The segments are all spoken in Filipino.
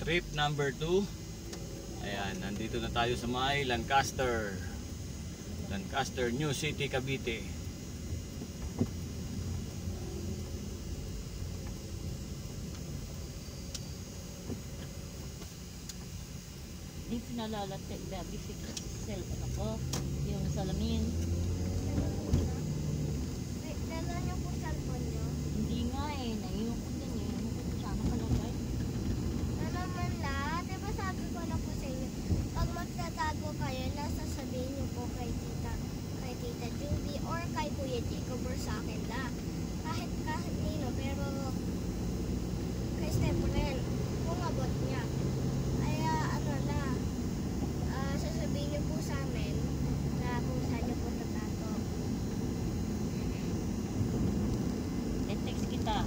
Trip number 2. Ayan, nandito na tayo sa may Lancaster, New City, Cavite. Hindi pinalalatek baby sel ano ko, yung salamin. Dala niyo po cellphone niyo? Hindi nga eh, naiwan ko din eh. Ano ko siya nakalagay? Naman la, diba sabi ko na po sa inyo, pag magtatago kayo, nasasabihin niyo po kay Tita Juby or kay Kuya Jacob or sa akin la. Kahit nino, pero kay Stephen, kung abot niya. Kaya ano na, sasabihin niyo po sa amin na kung saan niyo po tatago. Text kita.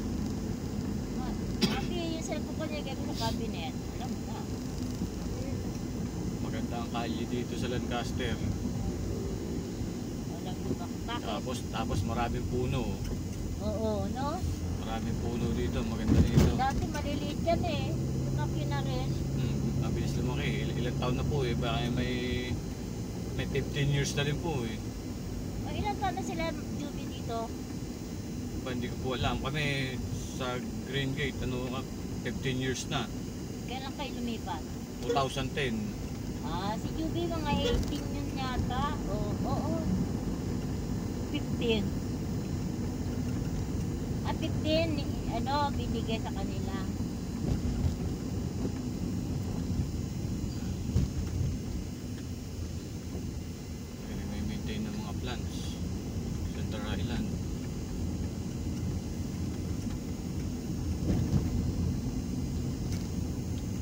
Sabi yung cellphone ko niya gamit sa cabinet. Alam mo na. Maganda ang kalye dito sa Lancaster. Walang lubak. Bakit? Tapos maraming puno. Oo, no? Maraming puno dito, maganda dito. Dati maliliit yan eh. Lumaki na rin. Mabilis lumaki. Ilang taon na po eh. Baka may 15 years na rin po eh. O, ilan taon na sila Juby dito? Hindi ko po alam. Kami sa Green Gate, 15 years na. Kailan kayo lumipat? 2010. Si Juby mga 18 yun yata. Oo. 15. 15, binigay sa kanila. May maintain ng mga plants. Center Island.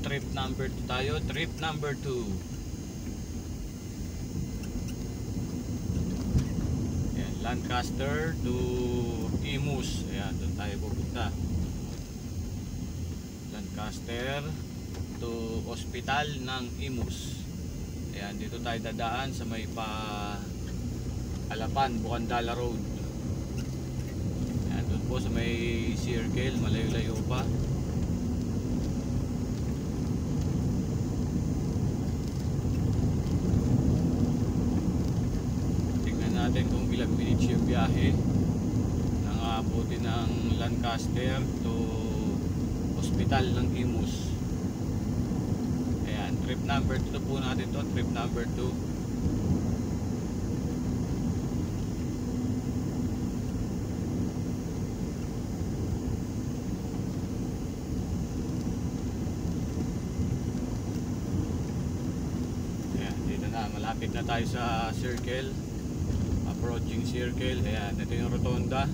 Trip number 2 tayo. Trip number 2. Lancaster to Imus. Ayan, doon tayo pupunta. Lancaster to Hospital ng Imus. Ayan, dito tayo dadaan sa may Alapan, Bukandala Road. Ayan, doon po sa may circle, malayo-layo pa. Natin kung ilang minutes yung biyahe nang aabutin ng Lancaster to Hospital ng Imus. Ayan, trip number 2 po natin to, trip number 2. Ayan, dito na, malapit na tayo sa circle. Approaching circle. Ayan, ito yung rotonda.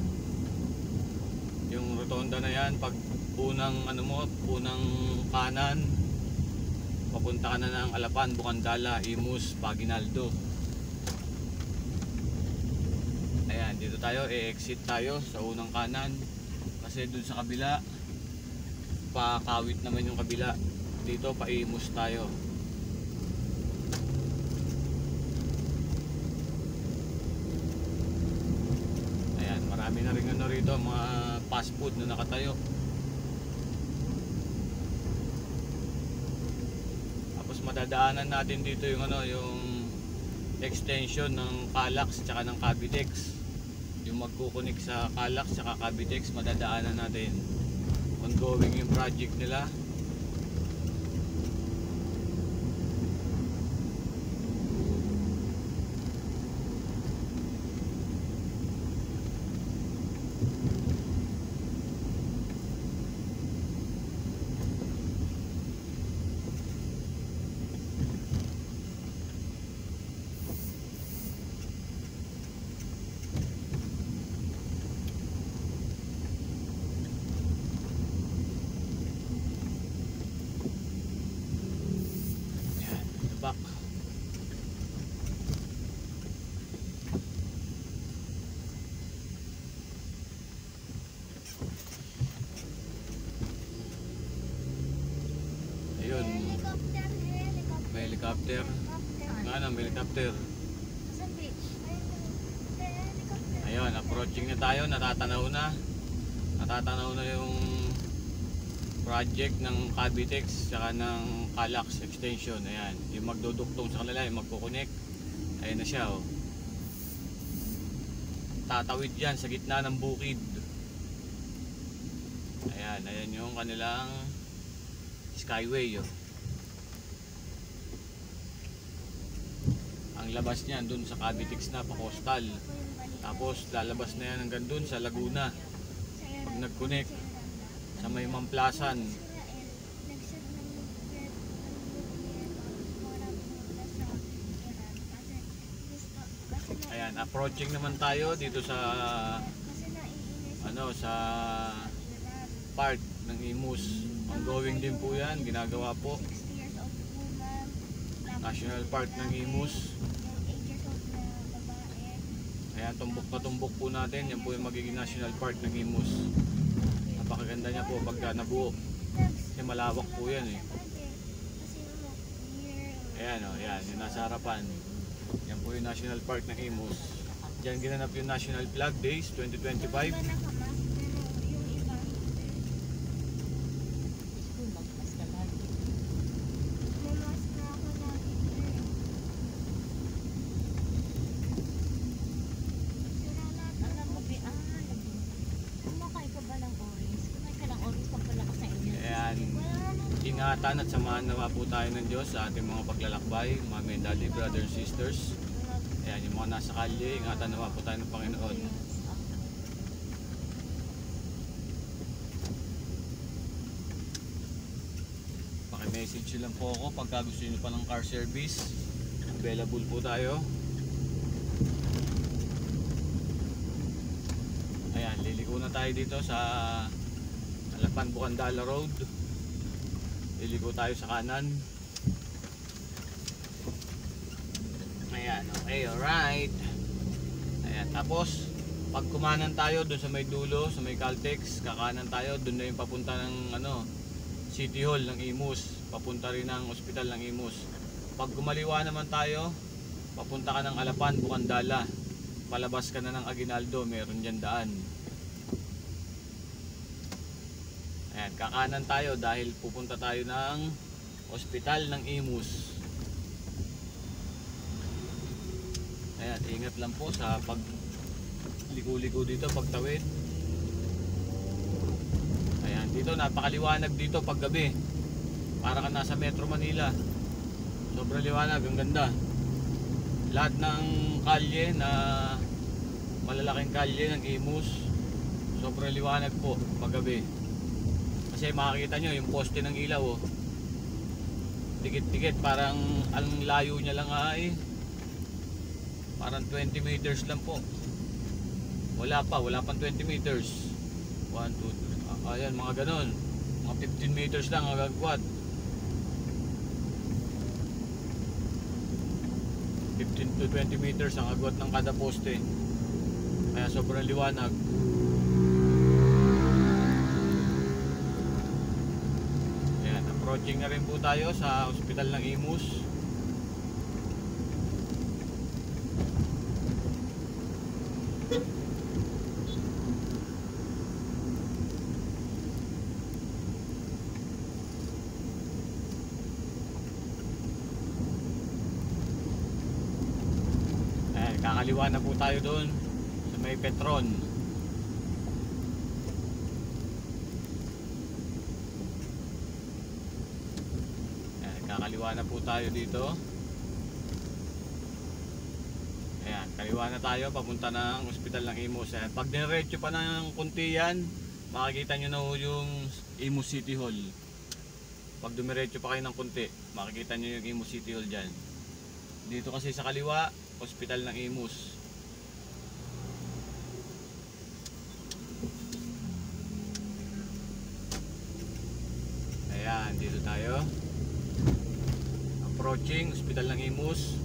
Yung rotonda na yan, pag unang kanan, papunta ka na ng Alapan, Bukandala, Imus, Paginaldo. Ayan, dito tayo, exit tayo sa unang kanan. Kasi dun sa kabila, pakawit naman yung kabila. Dito, pa Imus tayo. Marami na rin rito, mga fast food na nakatayo. Tapos madadaanan natin dito yung yung extension ng Calax tsaka ng Cavitex. Yung magkukunik sa Calax tsaka Cavitex, madadaanan natin. Ongoing yung project nila. Back. Ayun, may helicopter. Ano, may helicopter. Ayun, approaching na tayo, natatanaw na yung project ng Cavitex saka ng Calax extension. Ayan, yung magduduktong sa kanila, yung magkukonek. Ayan na siya, oh. Tatawid yan sa gitna ng bukid. Ayan, ayan yung kanilang skyway, oh. Ang labas niyan dun sa Cavitex na pa coastal. Tapos lalabas na yan hanggang dun sa Laguna. Pag nag-connect sa may Mamplasan. Ayan, approaching naman tayo dito sa sa park ng Imus. Ongoing din po yan, ginagawa po. National Park ng Imus. Ayan, tumbok na tumbok po natin. Yan po yung magiging National Park ng Imus. Napakaganda niya po pagka nabuo. Kasi malawak po yan eh. Ayan o, yan, yung nasa harapan. Yan po yung National Park ng Imus. Diyan ginanap yung National Flag Days 2025. Ingatan at samahan nawa po tayo ng Diyos sa ating mga paglalakbay, Mami and Daddy, brothers and sisters. Ayan, yung mga nasa kalye, ingatan nawa po tayo ng Panginoon. Paki-message lang po ako pagka gusto nyo pa ng car service. Available po tayo. Ayan, liliko na tayo dito sa Alapan Bukandala Road. Liliko tayo sa kanan. Ayan, okay, alright. Ayan, tapos pag kumanan tayo doon sa may dulo, sa may Caltex, kakanan tayo, doon na yung papunta ng City Hall ng Imus, papunta rin ng Ospital ng Imus. Pag kumaliwa naman tayo, papunta ka ng Alapan, Bukandala, palabas ka na ng Aguinaldo, meron dyan daan. Ayan, kakanan tayo dahil pupunta tayo ng Ospital ng Imus. Ayan, ingat lang po sa pagliko-liko dito, pagtawid. Ayan, dito napakaliwanag dito pag gabi. Para ka nasa Metro Manila. Sobrang liwanag, ang ganda. Lahat ng kalye na malalaking kalye ng Imus, sobrang liwanag po pag gabi. Kasi makikita nyo yung poste ng ilaw, oh. Dikit-dikit, parang ang layo niya lang ay parang 20 meters lang po. Wala pang 20 meters. 1, 2, 3, ayan, mga ganon. Mga 15 meters lang ang agagwat. 15 to 20 meters ang agwat ng kada poste. Kaya sobrang liwanag. Approaching na rin po tayo sa Ospital ng Imus. Ayan, kakaliwa na po tayo doon sa may Petron. Kaliwa na po tayo dito. Ayan, kaliwa na tayo papunta ng Ospital ng Imus. Ayan, pag diretso pa ng kunti yan, makikita nyo na yung Imus City Hall. Pag dumiretso pa kayo ng kunti, makikita nyo yung Imus City Hall dyan. Dito kasi sa kaliwa, Ospital ng Imus. Ayan, dito tayo. Approaching Ospital ng Imus.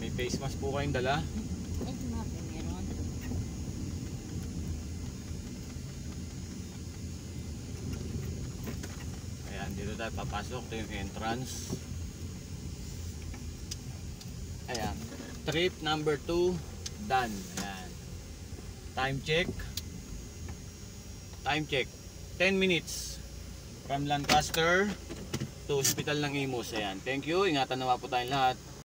May face mask po kayong dala. Meron. Ayan, dito tayo papasok. Ito yung entrance. Ayan, trip number 2 done. Ayan. Time check. Time check. 10 minutes. From Lancaster to Hospital ng Imus. Ayan. Thank you. Ingatan naman po tayong lahat.